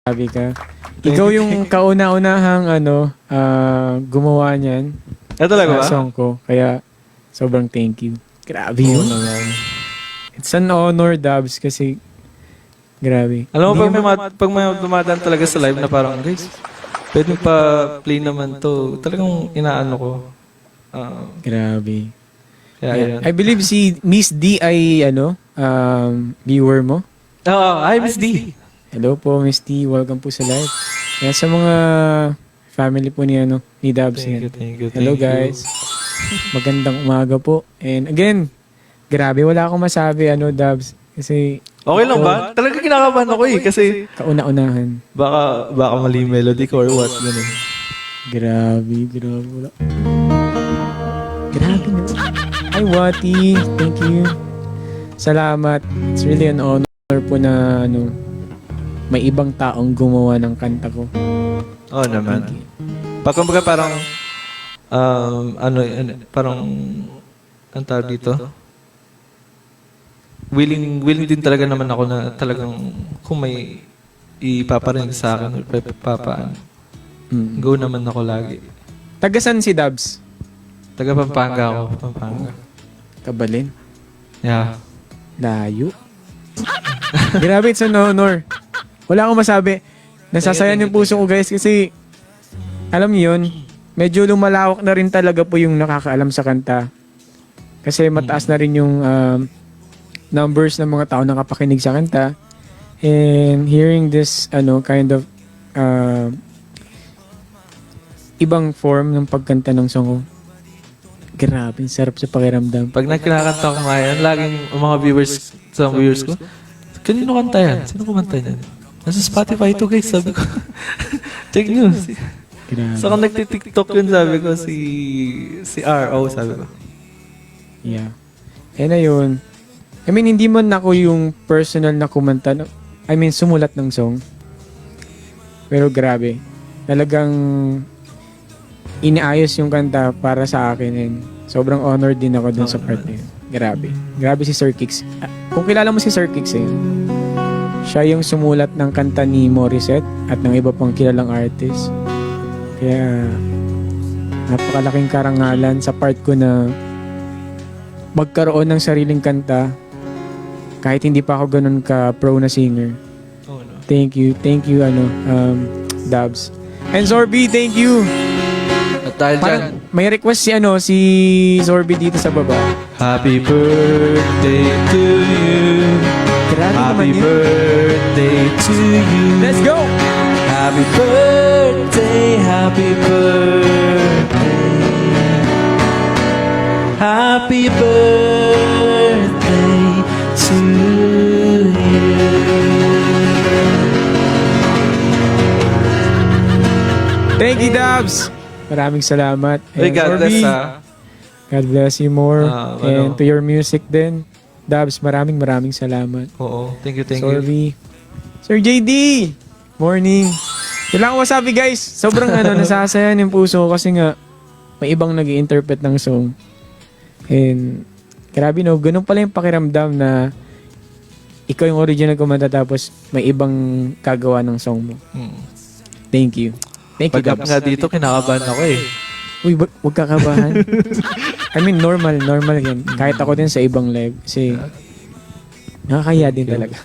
Sabi ka. Ikaw yung kauna-unahang gumawa niyan. Talaga ba? Sa song ko. Kaya sobrang thank you. Grabe yun. It's an honor, Dubs, kasi grabe. Alam mo, pag may dumadaan talaga sa live na parang, guys, pwede pa play naman to. Talagang inaano ko. Grabe. Kaya yun. I believe si Miss D ay viewer mo. Hi, Miss D. Hello po, Miss D. Welcome po sa live. Kaya sa mga family po ni Dubs. Thank you. Hello guys. Magandang umaga po. And again, grabe, wala akong masabi, Dubs. Kasi Okay lang ba? Talaga kinakabahan ako kasi kauna-unahan. baka mali melody ko or what, ganun. Grabe. Wala. Grabe na. Hi, Wati. Thank you. Salamat. It's really an honor po na may ibang taong gumawa ng kanta ko. Oo naman. Kumbaga parang, parang, ang tawag dito? Willing din talaga naman ako na talagang kung may ipaparinig sa akin or papaan. Go naman ako lagi. Tagasan si Dubs? Taga Pampanga ako. Pampanga. Kabalin? Yeah. Layo. Grabe, it's an honor. Wala akong masabi. Nasasayan yung puso ko, guys, kasi alam niyo yun, medyo lumalawak na rin talaga po yung nakakaalam sa kanta. Kasi mataas na rin yung numbers ng mga tao nakapakinig sa kanta. And hearing this kind of ibang form ng pagkanta ng song ko, grabe, sarap sa pakiramdam. Pag nagkinakanta ko ngayon, laging ang mga viewers ko, kanino kanta yan? Sino kumanta yan? Nasa Spotify to, guys, sabi ko. Check nyo. Grabe. So kung nagtitiktok yun, sabi ko, si R.O., sabi ko. Yeah. And ayun, I mean, hindi man ako yung personal na kumanta, I mean, sumulat ng song. Pero grabe, talagang inaayos yung kanta para sa akin, and sobrang honored din ako dun sa part na yun. Grabe si Sir Kix. Kung kilala mo si Sir Kix, siya yung sumulat ng kanta ni Morissette at ng iba pang kilalang artist. Kaya napakalaking karangalan sa part ko na magkaroon ng sariling kanta kahit hindi pa ako ganun ka pro na singer. Oh, no. Thank you, Dubs. And Zorby, thank you. At dahil dyan, May request si Zorby dito sa baba. Happy birthday to you. Grabe Happy naman yun. birthday to you. Let's go! Happy birthday, happy birthday. Happy birthday to you. Thank you, Dubs. Maraming salamat. Hey, God bless, God bless you more. And ano. to your music din. Dubs, maraming salamat. Oo, thank you. Sorry. Sir JD, morning. Kailangan ko masabi, guys. Sobrang nasasayan yung puso ko kasi nga may ibang nag-i-interpret ng song. And grabe ganun pala yung pakiramdam na ikaw yung original kumanta tapos may ibang kagawa ng song mo. Thank you. Thank you, Pag Dubs. nga dito, kinakabahan ako Uy, huwag kakabahan. I mean, normal yan. Kahit ako din sa ibang live. Kasi nakakaya din talaga.